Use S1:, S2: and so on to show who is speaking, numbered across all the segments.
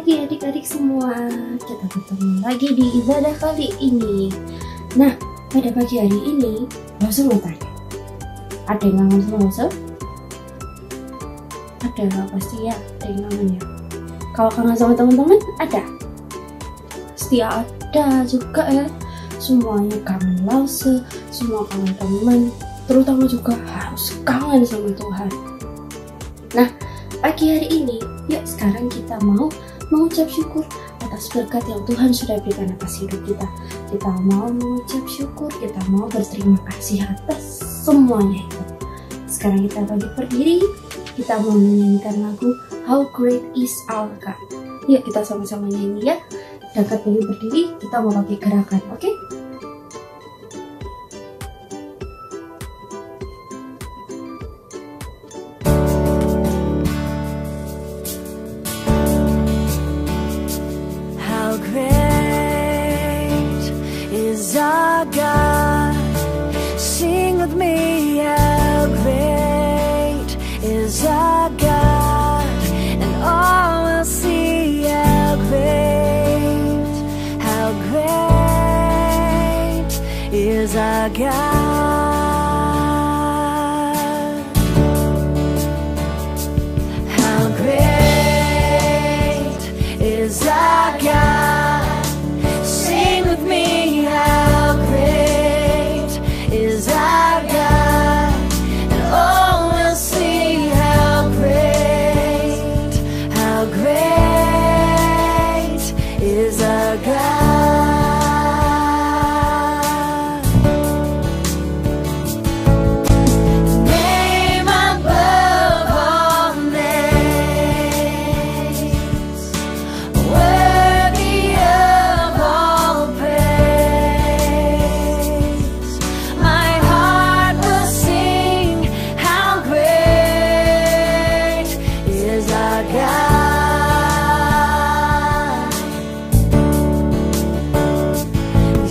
S1: pagi adik-adik semua. Kita ketemu lagi di ibadah kali ini. Nah, pada pagi hari ini Rasul mau tanya, ada yang kangen sama Rasul? Ada, pasti ya, ada yang kangen ya. Kalau kangen sama teman-teman, ada? Pasti ada juga ya. Semuanya kangen Rasul, semua kangen teman, terutama juga harus kangen sama Tuhan. Nah, pagi hari ini, yuk sekarang kita mau mengucap syukur atas berkat yang Tuhan sudah berikan atas hidup kita. Kita mau mengucap syukur, kita mau berterima kasih atas semuanya itu. Sekarang kita berdiri, kita mau menyanyikan lagu How Great Is Our God. Yuk kita sama-sama nyanyi ya. Dekat berdiri, kita mau pakai gerakan, oke?
S2: Our God, sing with me, how great is our God, and all will see how great is our God. How great is our God, sing with me, how great is our God, and all will see how great is our God. Name above all names, worthy of all praise. My heart will sing, how great is our God.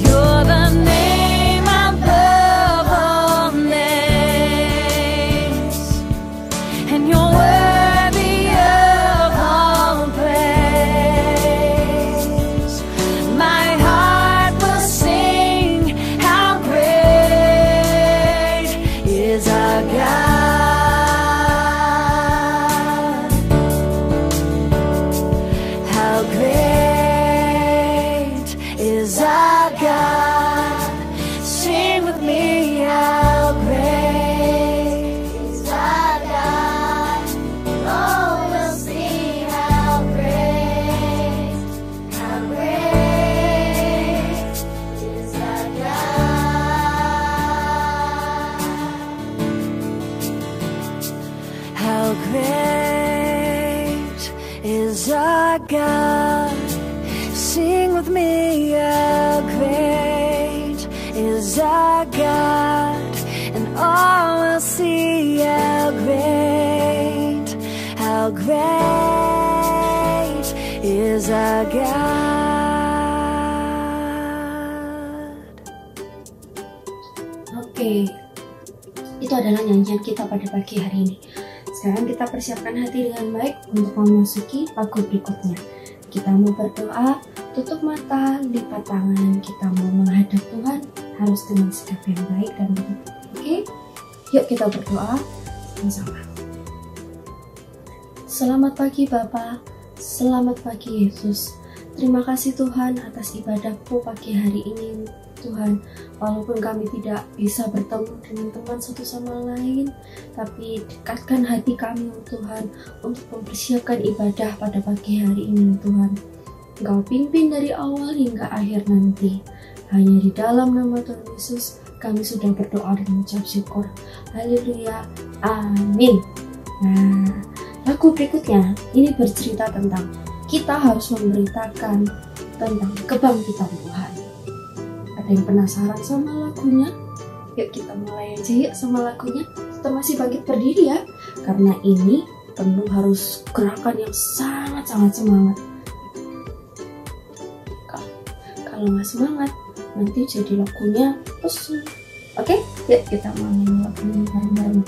S2: You're the name above all names, and you're worthy of all praise. My heart will sing, how great is our God. How great is our God. Sing with me, how great is our God. Oh, we'll see how great is our God. How great is our God. Sing with me, how great is our God, and all will see how great is our God.
S1: Oke, itu adalah nyanyian kita pada pagi hari ini. Sekarang kita persiapkan hati dengan baik untuk memasuki lagu berikutnya. Kita mau berdoa, tutup mata, lipat tangan. Kita mau menghadap Tuhan, harus dengan sikap yang baik dan benar. Oke, yuk kita berdoa sama-sama. Selamat pagi Bapa, selamat pagi Yesus. Terima kasih Tuhan atas ibadahku pagi hari ini Tuhan. Walaupun kami tidak bisa bertemu dengan teman satu sama lain, tapi dekatkan hati kami Tuhan untuk mempersiapkan ibadah pada pagi hari ini Tuhan. Engkau pimpin dari awal hingga akhir nanti. Hanya di dalam nama Tuhan Yesus kami sudah berdoa dan mengucap syukur. Haleluya, amin. Nah, lagu berikutnya ini bercerita tentang kita harus memberitakan tentang kebangkitan Tuhan. Ada yang penasaran sama lagunya? Yuk kita mulai aja yuk sama lagunya. Kita masih bangkit berdiri ya, karena ini penuh harus gerakan yang sangat-sangat semangat. Kalau nggak semangat, nanti jadi lagunya lesu. Oke, yuk kita main lagunya bareng-bareng.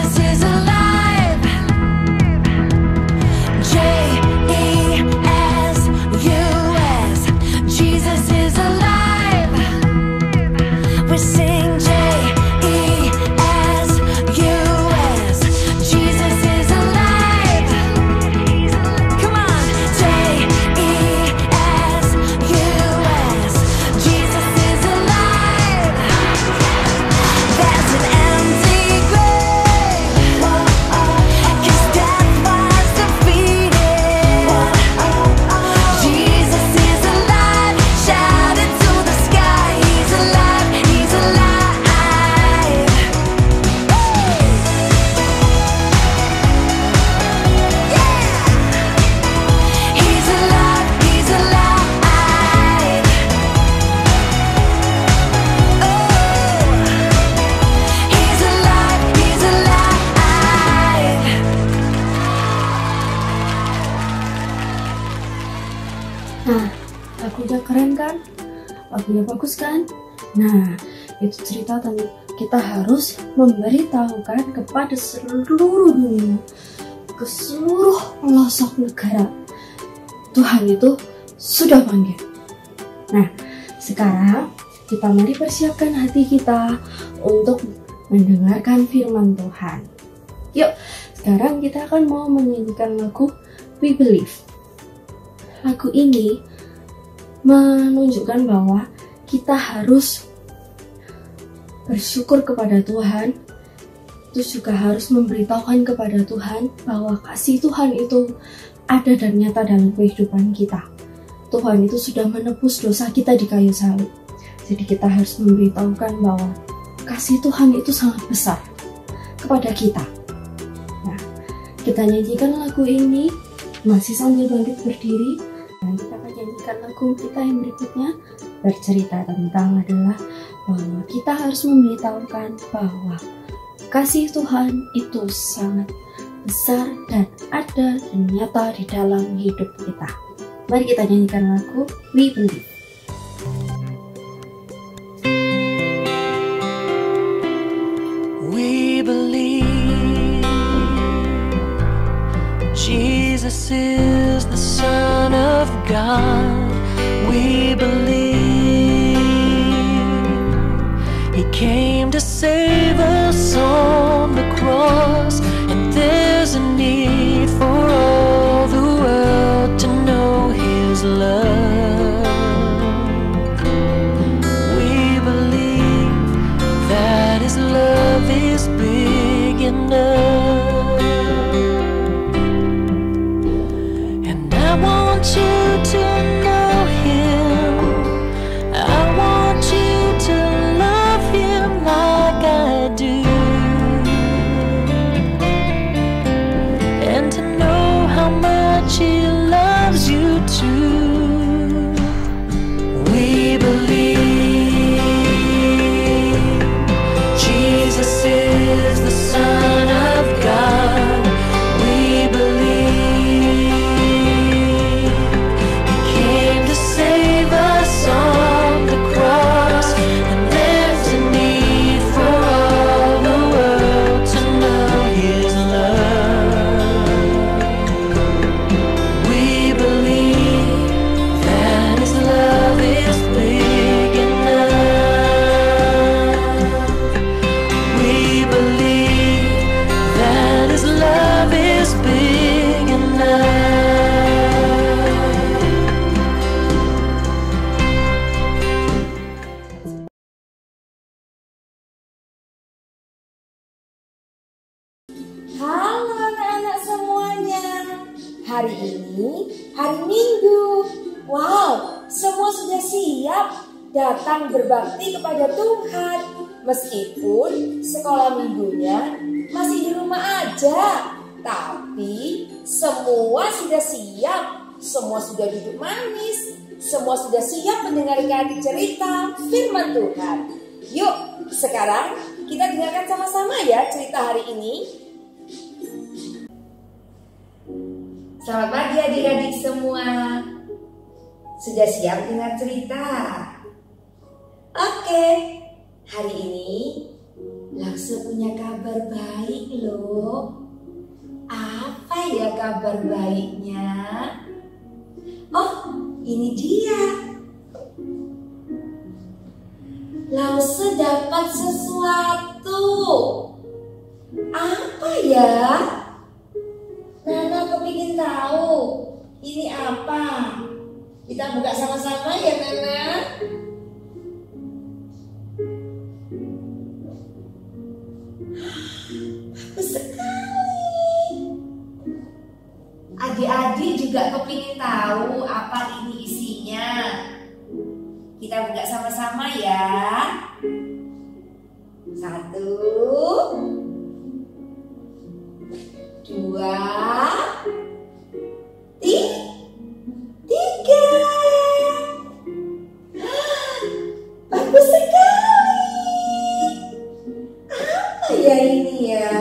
S2: Jesus is alive. J-E-S-U-S. Jesus is alive. We sing J-E-S-U-S. Jesus is alive. Come on. J-E-S-U-S. Jesus is alive. There's an empty grave, 'cause death was defeated. Jesus is alive. Shout it to the sky. He's alive. He's alive. Yeah. He's alive. He's alive. Oh. He's alive, he's alive.
S1: Nah, lagunya keren kan? Lagunya bagus kan? Nah, itu cerita tentang kita harus memberitahukan kepada seluruh dunia, ke seluruh pelosok negara, Tuhan itu sudah panggil. Nah, sekarang kita mari persiapkan hati kita untuk mendengarkan firman Tuhan. Yuk, sekarang kita akan mau menyanyikan lagu We Believe. Lagu ini menunjukkan bahwa kita harus bersyukur kepada Tuhan, terus juga harus memberitahukan kepada Tuhan bahwa kasih Tuhan itu ada dan nyata dalam kehidupan kita. Tuhan itu sudah menebus dosa kita di kayu salib. Jadi kita harus memberitahukan bahwa kasih Tuhan itu sangat besar kepada kita. Nah, kita nyanyikan lagu ini masih sambil bangkit berdiri. Dan kita akan nyanyikan lagu kita yang berikutnya, bercerita tentang adalah bahwa kita harus memberitahukan bahwa kasih Tuhan itu sangat besar dan ada dan nyata di dalam hidup kita. Mari kita nyanyikan lagu We Believe.
S2: We believe Jesus is the Son of God. We believe He came to save us on the cross, and there's a need for all the world to know His love. We believe that His love is big enough, and I want you to know Him. I want you to love Him like I do, and to know how much He loves you too. We believe Jesus is the Son of God. We believe He came to save us on the cross, and there's a need for all the world to know His love. We believe that His love is big enough. We believe that His love is big enough.
S3: Halo anak-anak semuanya. Hari ini hari Minggu. Wow, semua sudah siap datang berbakti kepada Tuhan. Meskipun sekolah minggunya masih di rumah aja, tapi semua sudah siap. Semua sudah duduk manis. Semua sudah siap mendengarkan cerita firman Tuhan. Yuk, sekarang kita dengarkan sama-sama ya cerita hari ini. Selamat pagi adik-adik semua. Sudah siap dengar cerita? Oke, hari ini Lause punya kabar baik loh. Apa ya kabar baiknya? Oh, ini dia. Lause dapat sesuatu. Apa ya? Nana kepingin tahu. Ini apa? Kita buka sama-sama ya, Nana. Bagus sekali. Adik-adik juga kepingin tahu apa ini isinya. Kita buka sama-sama ya. 1, 2, 3. Bagus sekali. Apa ya ini ya?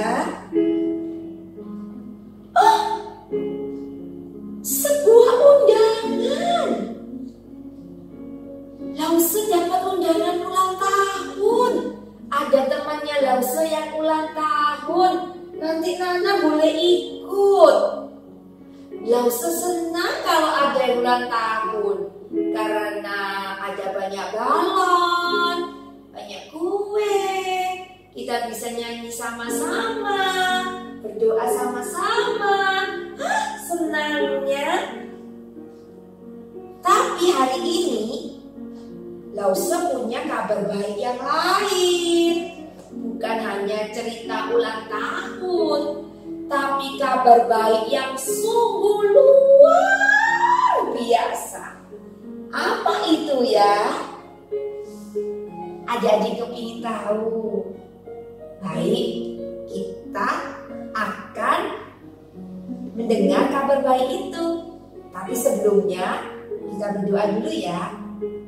S3: Oh, sebuah undangan. Lause dapat undangan ulang tahun. Ada temannya Lause yang ulang tahun. Nanti Nana boleh ikut. Lause senang kalau ada yang ulang tahun. Karena ada banyak balon, banyak kue. Kita bisa nyanyi sama-sama, berdoa sama-sama. Senangnya. Tapi hari ini Lause punya kabar baik yang lain. Bukan hanya cerita ulang tahun, tapi kabar baik yang sungguh luar biasa. Apa itu ya? Adik-adik kepingin tahu? Baik, kita akan mendengar kabar baik itu. Tapi sebelumnya kita berdoa dulu ya.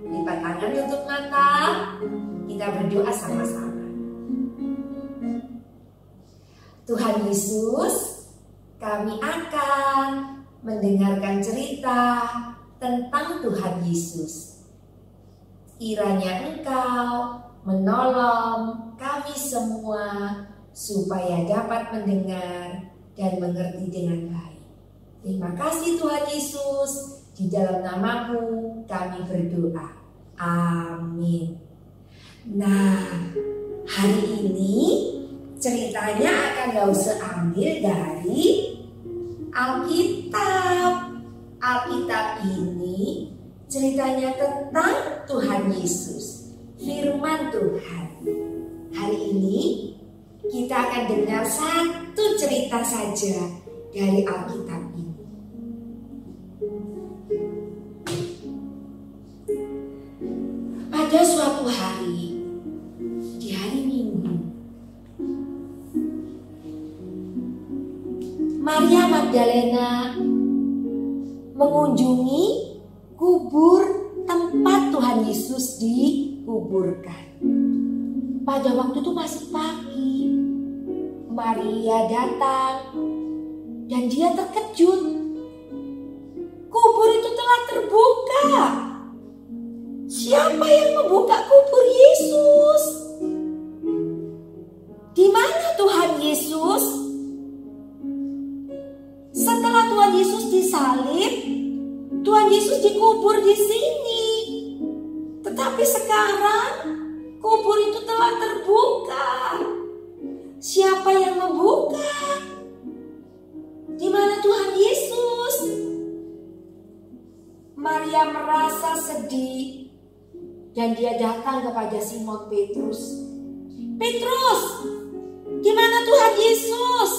S3: Lipat tangan tutup mata. Kita berdoa sama-sama. Tuhan Yesus, kami akan mendengarkan cerita tentang Tuhan Yesus. Kiranya Engkau menolong kami semua supaya dapat mendengar dan mengerti dengan baik. Terima kasih Tuhan Yesus, di dalam nama-Mu kami berdoa. Amin. Nah, hari ini ceritanya akan Lause ambil dari Alkitab. Alkitab ini ceritanya tentang Tuhan Yesus, firman Tuhan. Hari ini kita akan dengar satu cerita saja dari Alkitab ini. Pada suatu hari, di hari Minggu, Maria Magdalena mengunjungi kubur tempat Tuhan Yesus dikuburkan. Pada waktu itu masih pagi. Maria datang dan dia terkejut. Kubur itu telah terbuka. Siapa yang membuka kubur Yesus? Di mana Tuhan Yesus? Setelah Tuhan Yesus disalib, Tuhan Yesus dikubur di sini. Tetapi sekarang kubur itu telah terbuka. Siapa yang membuka? Di mana Tuhan Yesus? Maria merasa sedih dan dia datang kepada Simon Petrus. Petrus, di mana Tuhan Yesus?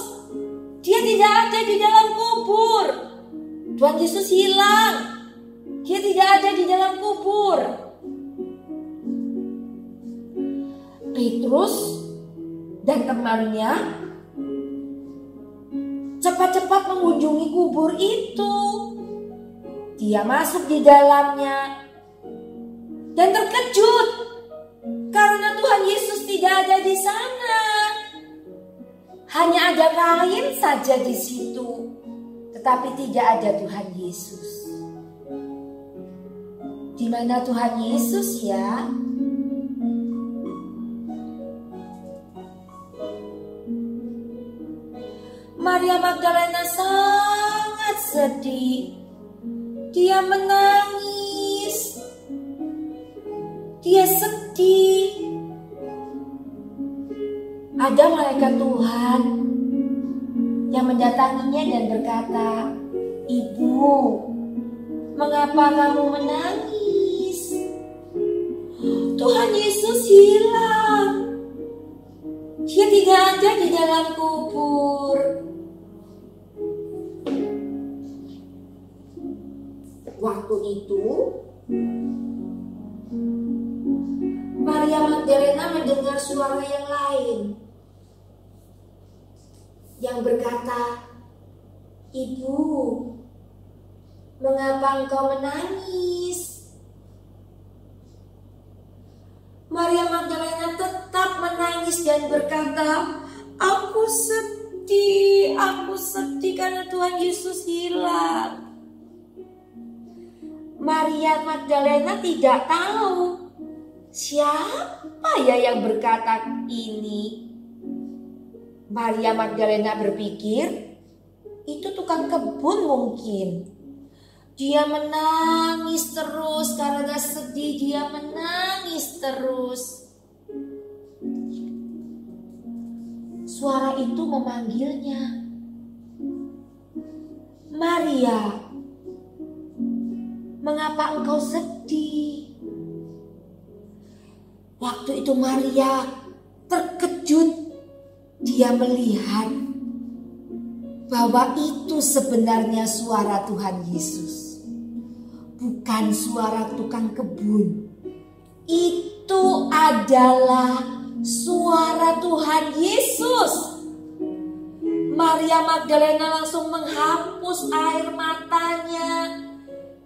S3: Dia tidak ada di dalam kubur. Tuhan Yesus hilang. Dia tidak ada di dalam kubur. Petrus dan temannya cepat-cepat mengunjungi kubur itu. Dia masuk di dalamnya dan terkejut karena Tuhan Yesus tidak ada di sana. Hanya ada kain saja di situ, tetapi tidak ada Tuhan Yesus. Di mana Tuhan Yesus ya? Maria Magdalena sangat sedih. Dia menangis. Dia sedih. Ada malaikat Tuhan yang mendatanginya dan berkata, "Ibu, mengapa kamu menangis? Tuhan Yesus hilang. Dia tidak ada di dalam kubur." Waktu itu, Maria Magdalena mendengar suara yang lain yang berkata, "Ibu, mengapa engkau menangis?" Maria Magdalena tetap menangis dan berkata, aku sedih karena Tuhan Yesus hilang." Maria Magdalena tidak tahu siapa ya yang berkata ini. Maria Magdalena berpikir itu tukang kebun mungkin. Dia menangis terus karena sedih, dia menangis terus. Suara itu memanggilnya, "Maria, mengapa engkau sedih?" Waktu itu Maria terkejut. Dia melihat bahwa itu sebenarnya suara Tuhan Yesus, bukan suara tukang kebun. Itu adalah suara Tuhan Yesus. Maria Magdalena langsung menghapus air matanya.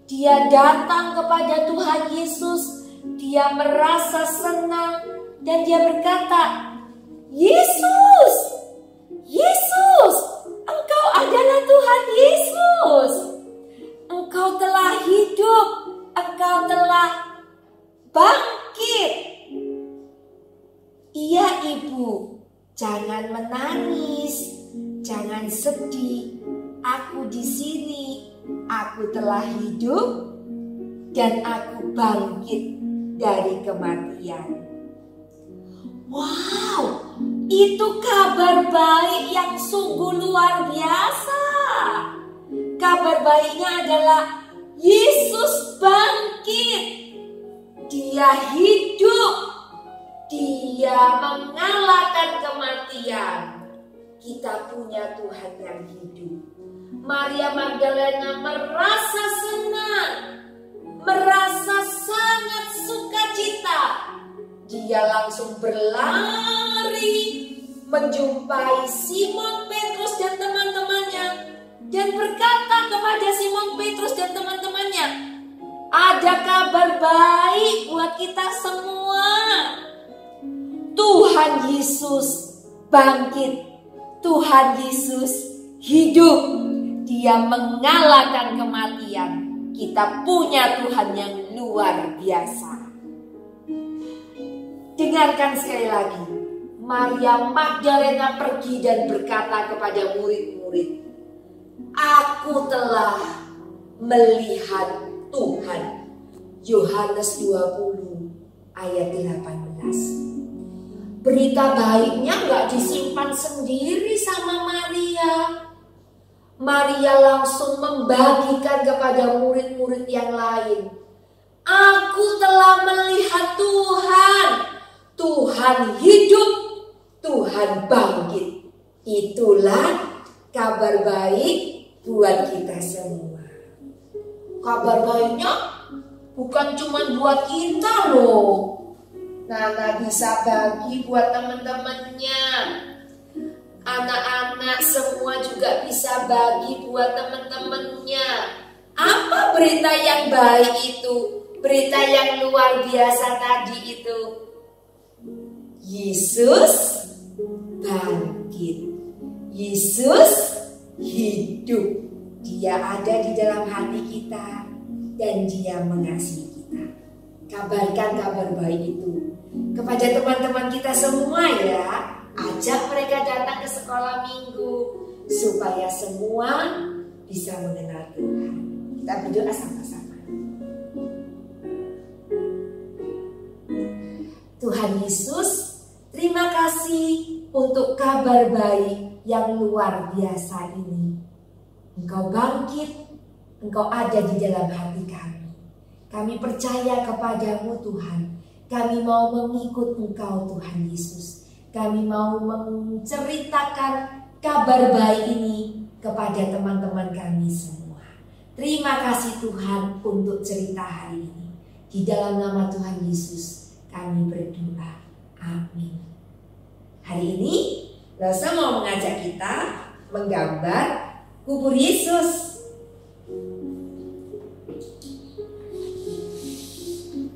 S3: Dia datang kepada Tuhan Yesus. Dia merasa senang dan dia berkata, "Yesus, Yesus, Engkau adalah Tuhan Yesus. Engkau telah hidup, Engkau telah bangkit." "Iya, Ibu, jangan menangis, jangan sedih. Aku di sini, aku telah hidup dan aku bangkit dari kematian." Wow, itu kabar baik yang sungguh luar biasa. Kabar baiknya adalah Yesus bangkit. Dia hidup. Dia mengalahkan kematian. Kita punya Tuhan yang hidup. Maria Magdalena merasa senang, merasa sangat sukacita. Dia langsung berlari menjumpai Simon Petrus dan teman-temannya dan berkata kepada Simon Petrus dan teman-temannya, "Ada kabar baik buat kita semua. Tuhan Yesus bangkit. Tuhan Yesus hidup. Dia mengalahkan kematian. Kita punya Tuhan yang luar biasa." Dengarkan sekali lagi. Maria Magdalena pergi dan berkata kepada murid-murid, "Aku telah melihat Tuhan." Yohanes 20 ayat 18. Berita baiknya gak disimpan sendiri sama Maria. Maria langsung membagikan kepada murid-murid yang lain. "Aku telah melihat Tuhan. Tuhan hidup, Tuhan bangkit." Itulah kabar baik buat kita semua. Kabar baiknya bukan cuma buat kita loh. Nana bisa bagi buat teman-temannya. Anak-anak semua juga bisa bagi buat teman-temannya. Apa berita yang baik itu? Berita yang luar biasa tadi itu. Yesus bangkit. Yesus hidup. Dia ada di dalam hati kita dan Dia mengasihi kita. Kabarkan kabar baik itu kepada teman-teman kita semua ya. Ajak mereka datang ke sekolah minggu. supaya semua bisa mengenal Tuhan. Kita berdoa sama-sama. Tuhan Yesus, terima kasih untuk kabar baik yang luar biasa ini. Engkau bangkit, Engkau ada di dalam hati kami. Kami percaya kepadamu Tuhan. Kami mau mengikut Engkau Tuhan Yesus. Kami mau menceritakan kabar baik ini kepada teman-teman kami semua. Terima kasih Tuhan untuk cerita hari ini. Di dalam nama Tuhan Yesus kami berdoa. Amin. Hari ini Rosa mau mengajak kita menggambar kubur Yesus.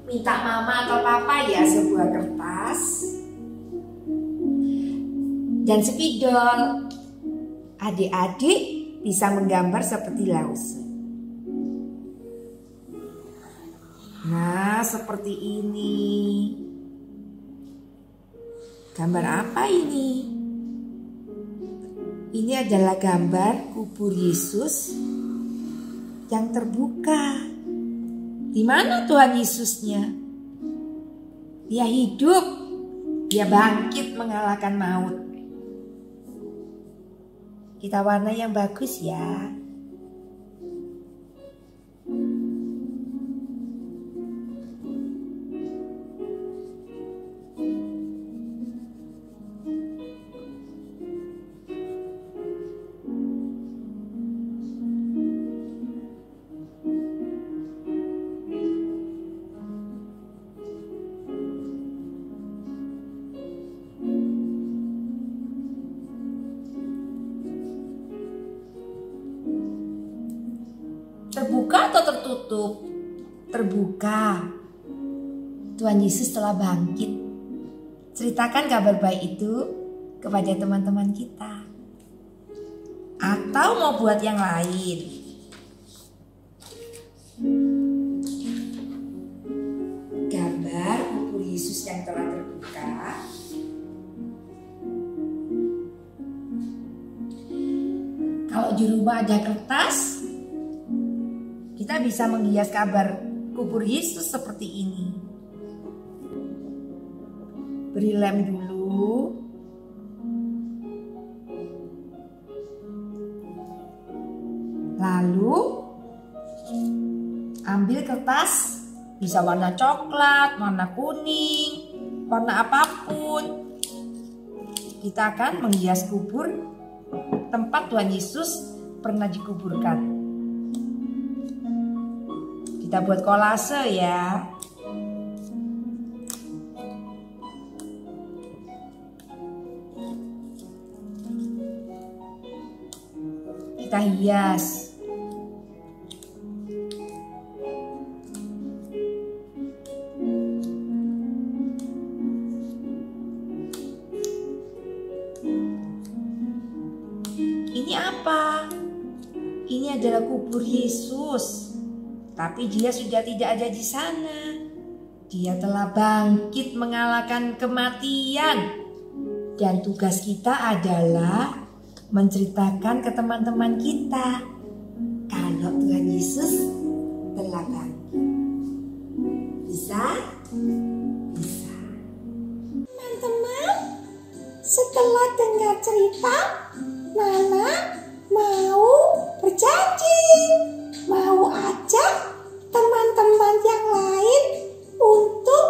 S3: Minta mama atau papa ya sebuah kertas dan spidol. Adik-adik bisa menggambar seperti Lause. Nah, seperti ini. Gambar apa ini? Ini adalah gambar kubur Yesus yang terbuka. Di mana Tuhan Yesusnya? Dia hidup, dia bangkit mengalahkan maut. Kita warna yang bagus ya. Terbuka atau tertutup? Terbuka. Tuhan Yesus telah bangkit. Ceritakan kabar baik itu kepada teman-teman kita. Atau mau buat yang lain. Gambar kubur Yesus yang telah terbuka. Kalau di rumah ada kertas, kita bisa menghias kabar kubur Yesus seperti ini. Beri lem dulu. Lalu ambil kertas, bisa warna coklat, warna kuning, warna apapun. Kita akan menghias kubur tempat Tuhan Yesus pernah dikuburkan. Kita buat kolase ya. Kita hias. Ini apa? Ini adalah kubur Yesus. Tapi dia sudah tidak ada di sana. Dia telah bangkit mengalahkan kematian. Dan tugas kita adalah menceritakan ke teman-teman kita kalau Tuhan Yesus telah bangkit. Bisa? Bisa.
S4: Teman-teman, setelah dengar cerita, Nana mau berjanji, mau ajak teman-teman yang lain untuk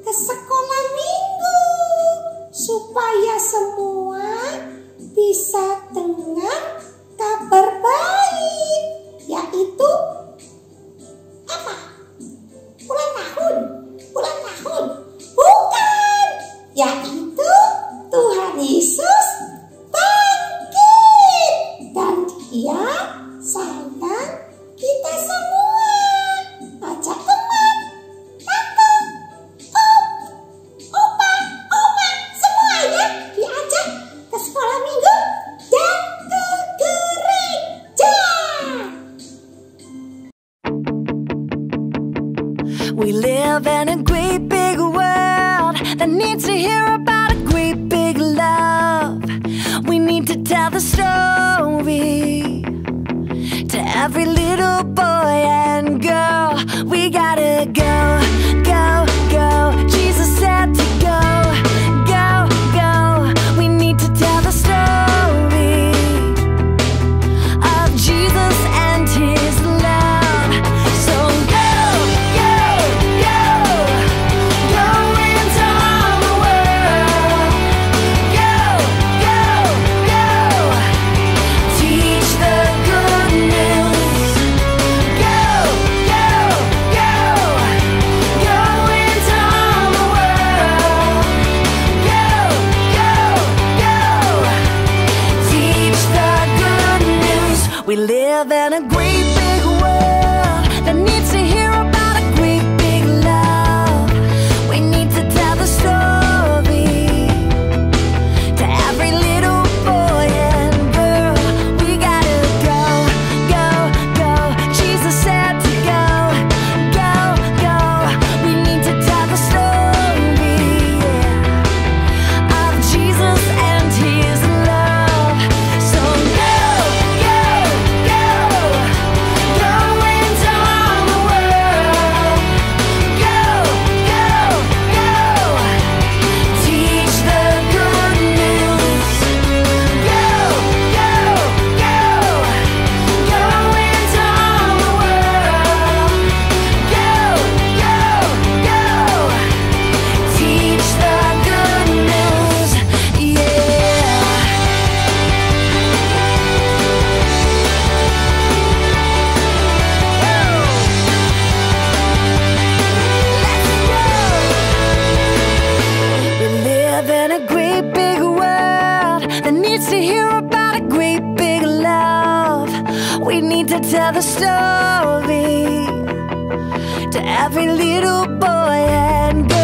S4: ke sekolah minggu supaya semua bisa dengar kabar baik, yaitu apa? Ulang tahun bukan, yaitu Tuhan Yesus bangkit dan dia sayang kita semua. Ajak teman, tante, om, opa, oma, semuanya diajak ke sekolah minggu dan ke gereja.
S2: We live in a great big world that needs to hear about a great big love. We need to tell the story every little boy and girl. We gotta go, go, go. Jesus said to go, go, go. We need to tell the story of Jesus and his love. So go, go, go. Go into all the world. Go, go, go. Teach the good news. Go, go, go. Go into all the world. Go, go, go. Teach the good news. We live in a great big world that needs to hear about a great big love. We need to tell the story to every little boy and girl. We gotta go, go, go. Jesus said to go, go, go. We need to tell the story, yeah, of Jesus and his love. So go, go, go. Go into all the world. Go, go, go. Teach the good news. Go, go, go. Go into all the world. Go, go, go. Teach the good news, yeah. We live in a great big world that needs to hear about a great big love. We need to tell the story to every little boy and girl.